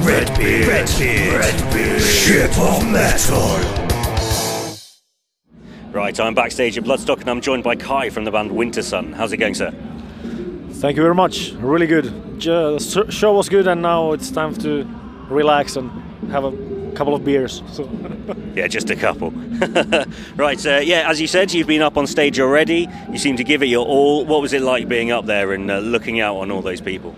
RedBeard, ship of metal. Right, I'm backstage at Bloodstock and I'm joined by Kai from the band Wintersun. How's it going, sir? Thank you very much. Really good. The show was good, and now it's time to relax and have a couple of beers. So. Yeah, just a couple. Right, yeah, as you said, you've been up on stage already. You seem to give it your all. What was it like being up there and looking out on all those people?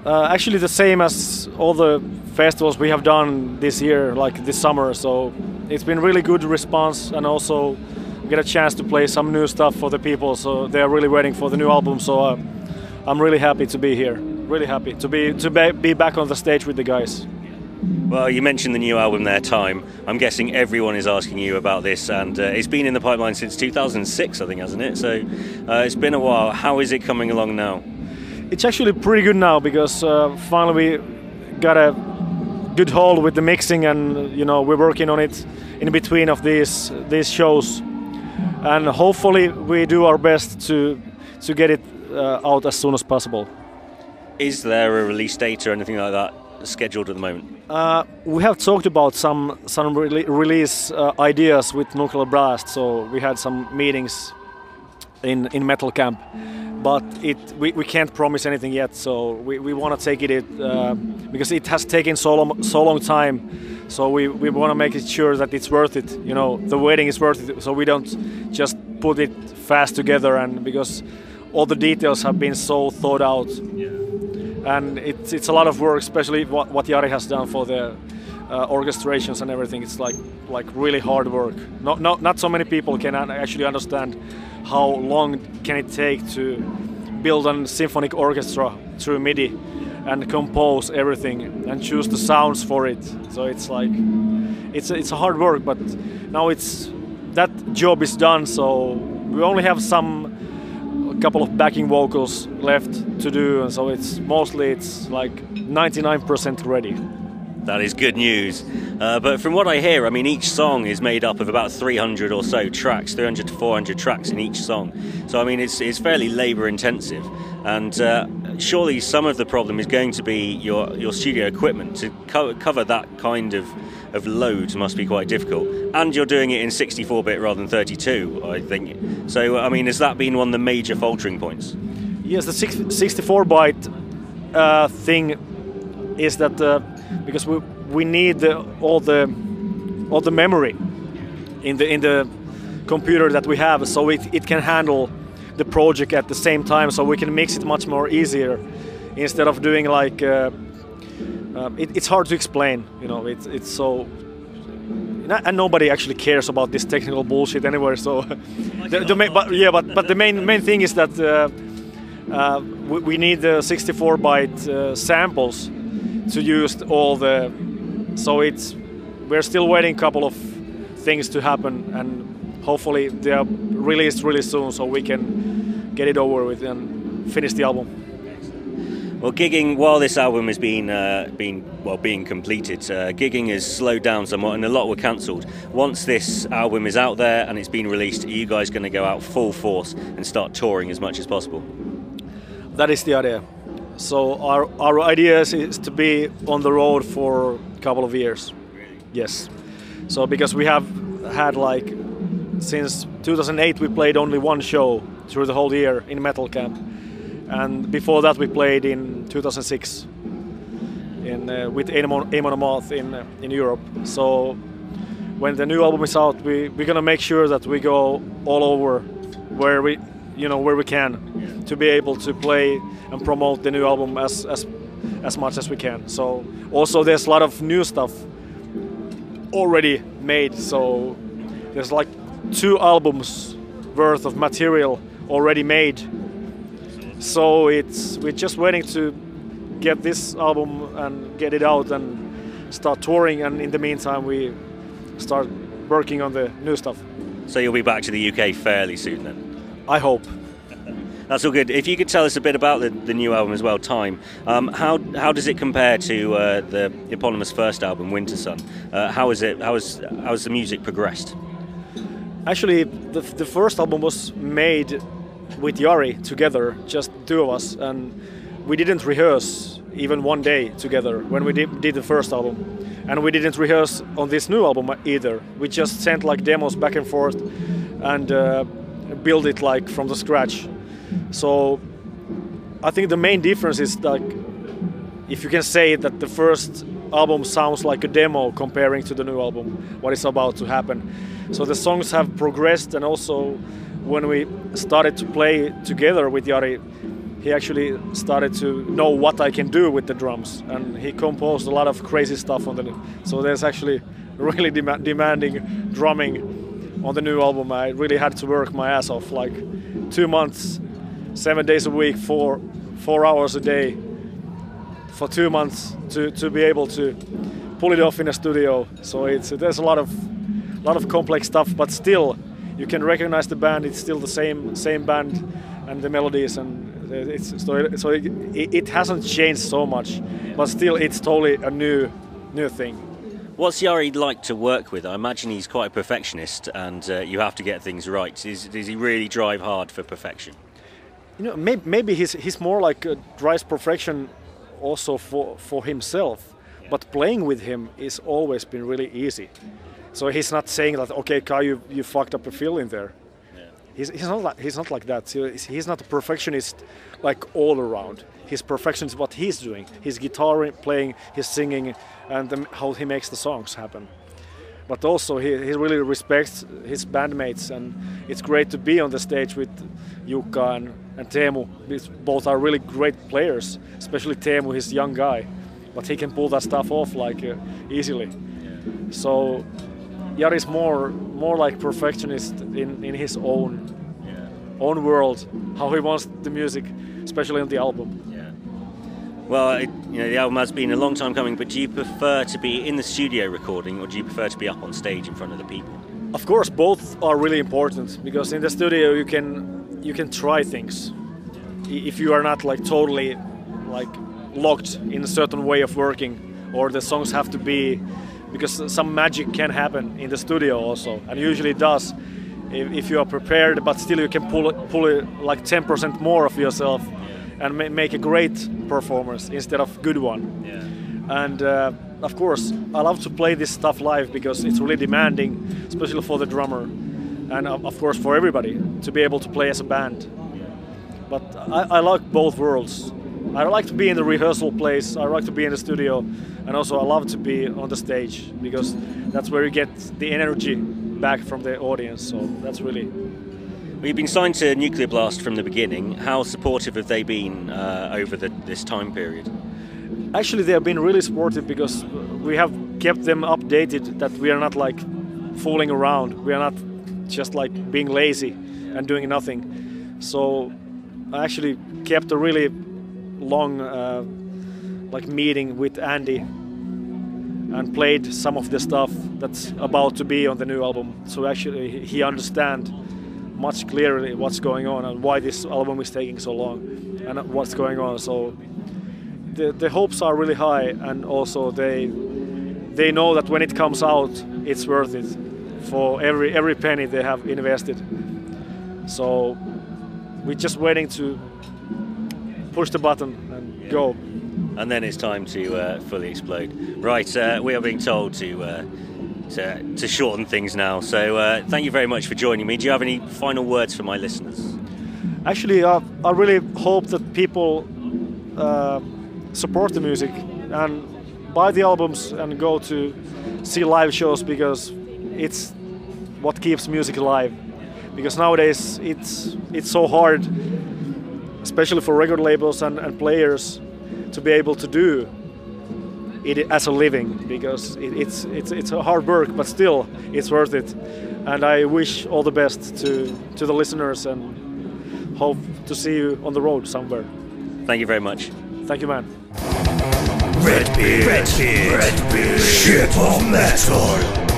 Actually, the same as all the festivals we have done this year, like this summer. So it's been really good response, and also get a chance to play some new stuff for the people. So they're really waiting for the new album. So I'm really happy to be here. Really happy to be back on the stage with the guys. Well, you mentioned the new album there, Time. I'm guessing everyone is asking you about this, and it's been in the pipeline since 2006, I think, hasn't it? So it's been a while. How is it coming along now? It's actually pretty good now, because finally we got a good hold with the mixing, and we're working on it in between of these shows, and hopefully we do our best to get it out as soon as possible. Is there a release date or anything like that scheduled at the moment? We have talked about some release ideas with Nuclear Blast, so we had some meetings in Metal Camp, but we can't promise anything yet. So we want to take it because it has taken so long time. So we want to make it sure that it's worth it. The waiting is worth it. So we don't just put it fast together, and because all the details have been so thought out. Yeah. And it's a lot of work, especially what Jari has done for the orchestrations and everything. It's like really hard work. Not so many people can actually understand how long can it take to build a symphonic orchestra through MIDI and compose everything and choose the sounds for it. So it's a hard work, but now that job is done. So we only have a couple of backing vocals left to do, and so it's like 99% ready. That is good news. But from what I hear, I mean, each song is made up of about 300 or so tracks, 300 to 400 tracks in each song. So I mean, it's fairly labour intensive, and surely some of the problem is going to be your studio equipment. To cover that kind of load must be quite difficult, and you're doing it in 64-bit rather than 32, I think. So I mean, has that been one of the major faltering points? Yes, the 64-byte thing is that because we need all the memory in the computer that we have, so it can handle the project at the same time, so we can mix it much more easier instead of doing like it's hard to explain. It's so, and nobody actually cares about this technical bullshit anywhere. So but the main thing is that we need the 64-byte samples to use all the. So we're still waiting a couple of things to happen, and hopefully they are released really soon, so we can get it over with and finish the album. Well, gigging while this album has being completed, gigging has slowed down somewhat, and a lot were cancelled. Once this album is out there and it's been released, are you guys going to go out full force and start touring as much as possible? That is the idea. So our idea is to be on the road for a couple of years. Really? Yes. So because we have had since 2008 we played only one show through the whole year in Metal Camp, and before that we played in 2006 with Amon Amarth in Europe. So when the new album is out, we're gonna make sure that we go all over where we can, to be able to play and promote the new album as much as we can. So also there's a lot of new stuff already made, so there's like 2 albums worth of material already made. So we're just waiting to get this album and get it out and start touring, and in the meantime we start working on the new stuff. So you'll be back to the UK fairly soon then? I hope. That's all good. If you could tell us a bit about the new album as well, Time. How does it compare to the eponymous first album, Wintersun? How has the music progressed? Actually, the first album was made with Jari together, just 2 of us, and we didn't rehearse even one day together when we did the first album. And we didn't rehearse on this new album either. We just sent like demos back and forth and build it like from the scratch. So I think the main difference is like, if you can say that the first album sounds like a demo comparing to the new album, what is about to happen. So the songs have progressed, and also when we started to play together with Jari, he actually started to know what I can do with the drums, and he composed a lot of crazy stuff on the. So there's actually really demanding drumming on the new album. I really had to work my ass off, like 2 months, 7 days a week, 4 hours a day, for 2 months to be able to pull it off in a studio. So there's a lot of complex stuff, but still you can recognize the band. It's still the same band, and the melodies, and it hasn't changed so much, but still it's totally a new thing. What's Jari like to work with? I imagine he's quite a perfectionist, and you have to get things right. Does he really drive hard for perfection? You know, maybe he's more like drives perfection also for himself, but playing with him is always been really easy. So he's not saying that, okay, Kai, you fucked up a fill in there. He's not like that. He's not a perfectionist like all around. His perfection is what he's doing. His guitar playing, his singing, and how he makes the songs happen. But also he really respects his bandmates, and it's great to be on the stage with Jukka and Teemu. Both are really great players, especially Teemu. He's a young guy, but he can pull that stuff off like easily. Yeah. So Jari's more like perfectionist in his own world, how he wants the music, especially on the album. Yeah. Well, the album has been a long time coming, but do you prefer to be in the studio recording, or do you prefer to be up on stage in front of the people? Of course, both are really important, because in the studio you can try things. If you are not like totally like locked in a certain way of working, or the songs have to be, because some magic can happen in the studio also, and usually it does. If you are prepared, but still you can pull like 10% more of yourself and make a great performance instead of good one. Yeah. And of course, I love to play this stuff live because it's really demanding, especially for the drummer, and of course for everybody to be able to play as a band. But I like both worlds. I like to be in the rehearsal place, I like to be in the studio, and also I love to be on the stage, because that's where you get the energy back from the audience. So that's really... We've been signed to Nuclear Blast from the beginning. How supportive have they been over this time period? Actually, they have been really supportive, because we have kept them updated that we are not like fooling around. We are not just like being lazy and doing nothing. So I actually kept a really long like meeting with Andy and played some of the stuff that's about to be on the new album. So actually he understands much clearly what's going on and why this album is taking so long and what's going on. So the hopes are really high, and also they know that when it comes out, it's worth it for every penny they have invested. So we're just waiting to push the button and go. And then it's time to fully explode. Right, we are being told to shorten things now. So thank you very much for joining me. Do you have any final words for my listeners? Actually, I really hope that people support the music and buy the albums and go to see live shows, because it's what keeps music alive. Because nowadays it's so hard, especially for record labels and players, to be able to do it as a living, because it's a hard work, but still it's worth it. And I wish all the best to the listeners, and hope to see you on the road somewhere. Thank you very much. Thank you, man. RedBeard. Shit of metal.